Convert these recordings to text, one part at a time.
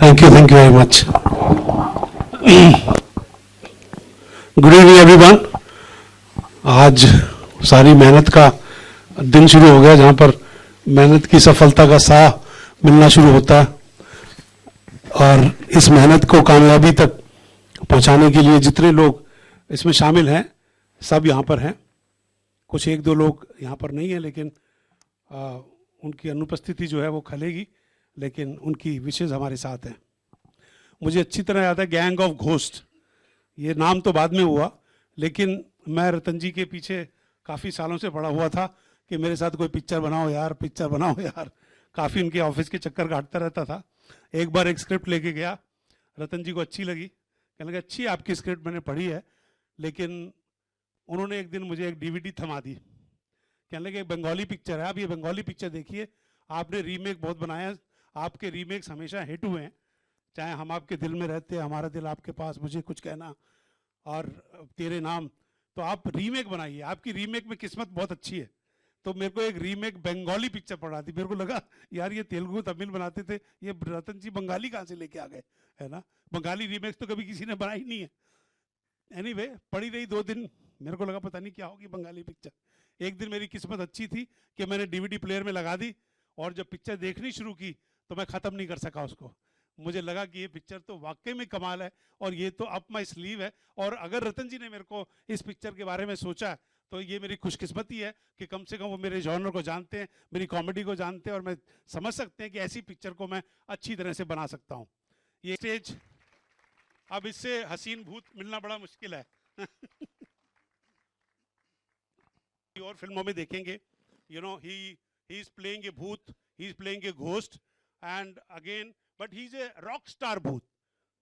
Thank you very much. Good evening everyone. आज सारी मेहनत का दिन शुरू हो गया, जहाँ पर मेहनत की सफलता का साह मिलना शुरू होता है. और इस मेहनत को कामयाबी तक पहुँचाने के लिए जितने लोग इसमें शामिल हैं, सब यहाँ पर हैं. कुछ एक दो लोग यहाँ पर नहीं हैं, लेकिन उनकी अनुपस्थिति जो है वो खलेगी, लेकिन उनकी विशेष हमारे साथ हैं. मुझे अच्छी तरह याद है गैंग ऑफ घोस्ट, ये नाम तो बाद में हुआ, लेकिन मैं रतन जी के पीछे काफ़ी सालों से पड़ा हुआ था कि मेरे साथ कोई पिक्चर बनाओ यार, पिक्चर बनाओ यार. काफ़ी उनके ऑफिस के चक्कर काटता रहता था. एक बार एक स्क्रिप्ट लेके गया, रतन जी को अच्छी लगी, कहने लगे अच्छी आपकी स्क्रिप्ट मैंने पढ़ी है, लेकिन उन्होंने एक दिन मुझे एक डीवीडी थमा दी. कहने लगे बंगाली पिक्चर है, आप ये बंगाली पिक्चर देखिए, आपने रीमेक बहुत बनाया, आपके रीमेक्स हमेशा हिट हुए हैं, चाहे हम आपके दिल में रहते, हमारा दिल आपके पास, मुझे कुछ कहना और तेरे नाम, तो आप रीमेक बनाइए, आपकी रीमेक में किस्मत बहुत अच्छी है. तो मेरे को एक रीमेक बंगाली पिक्चर पढ़ा थी. मेरे को लगा यार ये तेलुगु तमिल बनाते थे, ये रतन जी बंगाली कहाँ से लेके आ गए, है ना. बंगाली रीमेक्स तो कभी किसी ने बनाई नहीं है. एनीवे, पढ़ी रही 2 दिन, मेरे को लगा पता नहीं क्या होगी बंगाली पिक्चर. एक दिन मेरी किस्मत अच्छी थी कि मैंने डीवीडी प्लेयर में लगा दी, और जब पिक्चर देखनी शुरू की तो मैं ख़त्म नहीं कर सका उसको. मुझे लगा कि ये पिक्चर तो वाकई में कमाल है, और ये तो अप माई स्लीव है. और अगर रतन जी ने मेरे को इस पिक्चर के बारे में सोचा, तो ये मेरी खुशकिस्मती है कि कम से कम वो मेरे जॉनर को जानते हैं, मेरी कॉमेडी को जानते हैं, और मैं समझ सकते हैं कि ऐसी पिक्चर को मैं अच्छी तरह से बना सकता हूँ. ये स्टेज, अब इससे हसीन भूत मिलना बड़ा मुश्किल है. और फिल्मों में देखेंगे, you know, he is playing a भूत, he is playing a ghost, and again but he is a rock star भूत.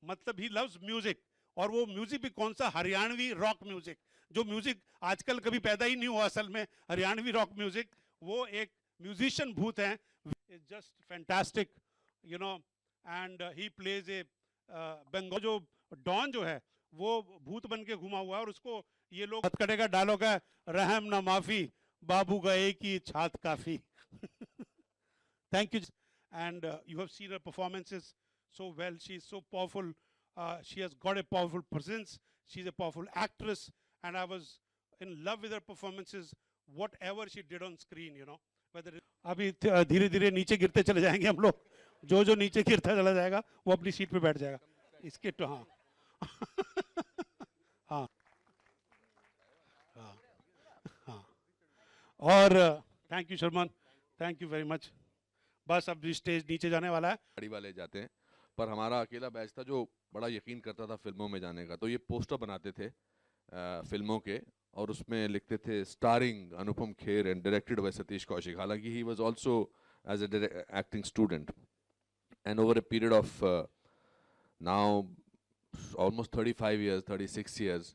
मतलब ही लव्स म्यूजिक, और वो म्यूजिक भी कौन सा, हरियाणवी रॉक म्यूजिक, जो म्यूजिक आजकल कभी पैदा ही नहीं हुआ असल में, हरियाणवी रॉक म्यूजिक. वो एक म्यूजिशियन भूत हैं, just fantastic, you know. And he plays a Bengal, जो डॉन जो है वो भूत बन के घुमा हुआ है, और उसको ये लोग हथकड़े का डायलॉग है, रहम ना माफी, बाबू गए की छात काफी. Thank you. And you have seen her performances so well. She is so powerful. She has got a powerful presence. She's a powerful actress. And I was in love with her performances, whatever she did on screen, you know. Whether अभी धीरे धीरे नीचे गिरते चले जाएंगे हम लोग. जो जो नीचे गिरता चला जाएगा वो अपनी सीट पे बैठ जाएगा. इसके तो हाँ. हाँ हाँ हाँ. और thank you Sharman, thank you very much. बस अब स्टेज नीचे जाने वाला है. गाड़ी वाले जाते हैं, पर हमारा अकेला बैच था जो बड़ा यकीन करता था फिल्मों में जाने का. तो ये पोस्टर बनाते थे फिल्मों के, और उसमें लिखते थे starring Anupam Kher and directed by Satish Kaushik. हालांकि he was also as a acting student. And over a period of now almost 35 years, 36 years,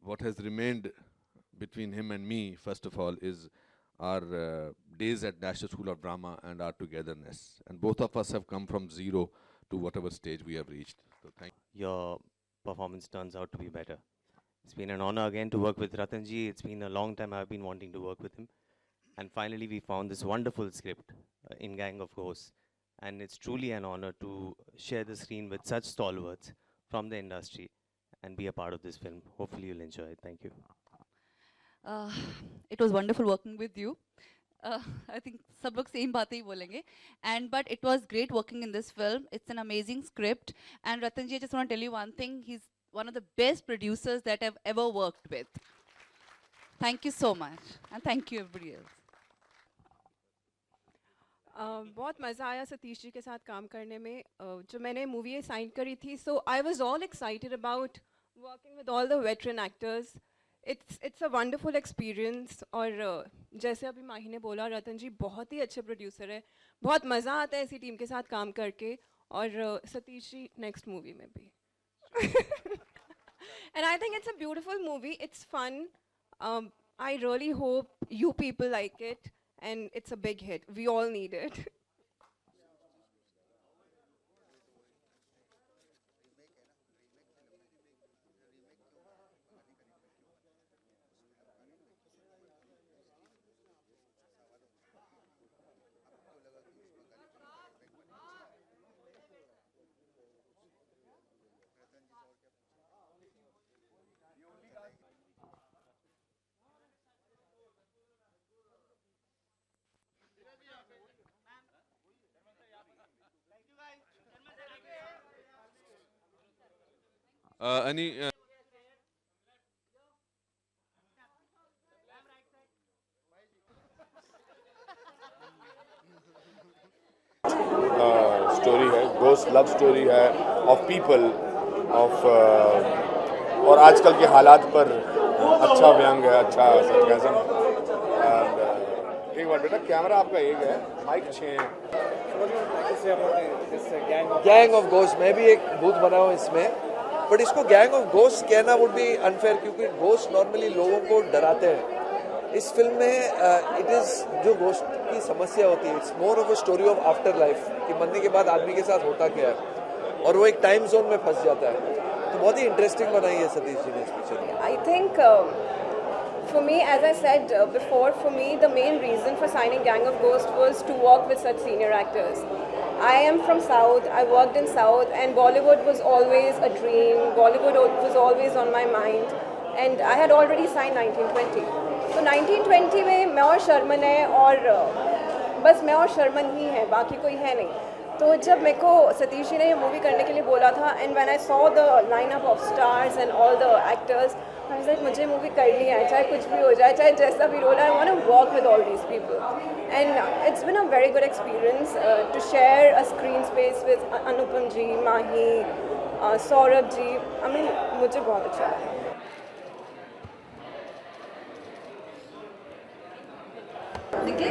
what has remained between him and me, first of all, is our days at National School of Drama and our togetherness. And both of us have come from zero to whatever stage we have reached. So thank you. Your performance turns out to be better. It's been an honor again to work with Ratanji. It's been a long time I've been wanting to work with him. And finally we found this wonderful script in Gang of Ghosts. And it's truly an honor to share the screen with such stalwarts from the industry and be a part of this film. Hopefully you'll enjoy it. Thank you. It was wonderful working with you. I think सब लोग same बातें ही बोलेंगे. And but it was great working in this film. It's an amazing script. And Ratanji, I just want to tell you one thing. He's one of the best producers that I've ever worked with. Thank you so much. And thank you everybody else. बहुत मज़ा आया सतीश जी के साथ काम करने में. जो मैंने मूवी साइन करी थी, so I was all excited about working with all the veteran actors. It's a wonderful experience. और जैसे अभी माही ने बोला, रतन जी बहुत ही अच्छे प्रोड्यूसर है. बहुत मज़ा आता है ऐसी टीम के साथ काम करके. और सतीश जी नेक्स्ट मूवी में भी. And I think it's a beautiful movie. It's fun. I really hope you people like it. And it's a big hit. We all need it. any story है, घोस्ट लव स्टोरी है of people of और आजकल के हालात पर अच्छा व्यंग है, अच्छा सरकाज़म है। एक बार बेटा कैमरा आपका एक है, माइक 6 गैंग ऑफ घोस्ट, मैं भी एक भूत बना हूँ इसमें, बट इसको गैंग ऑफ घोस्ट कहना वुड बी अनफेयर, क्योंकि घोस्ट नॉर्मली लोगों को डराते हैं। इस फिल्म में इट इज़ जो घोस्ट की समस्या होती है, it's more of a story of after life, कि मरने के बाद आदमी के साथ होता क्या है, और वो एक टाइम जोन में फंस जाता है। तो बहुत ही इंटरेस्टिंग बनाई है सतीश जी ने इस पिक्चर में। I think for me, as I said before, for me the main reason for signing Gang of Ghosts was to work with such senior actors. I am from South, I worked in South, and Bollywood was always a dream, Bollywood was always on my mind, and I had already signed 1920. तो 1920 में मैं और शर्मन है, और बस मैं और शर्मन ही है, बाकी कोई है नहीं। तो जब मेरे को सतीश जी ने ये मूवी करने के लिए बोला था, and when I saw the lineup of stars and all the actors, I was like मुझे मूवी करनी है, चाहे कुछ भी हो जाए, चाहे जैसा भी role, I want to work with all these people. And it's been a very good experience to share a screen space with Anupam ji, Mahi, Saurabh ji. I mean मुझे बहुत अच्छा लगा। निकले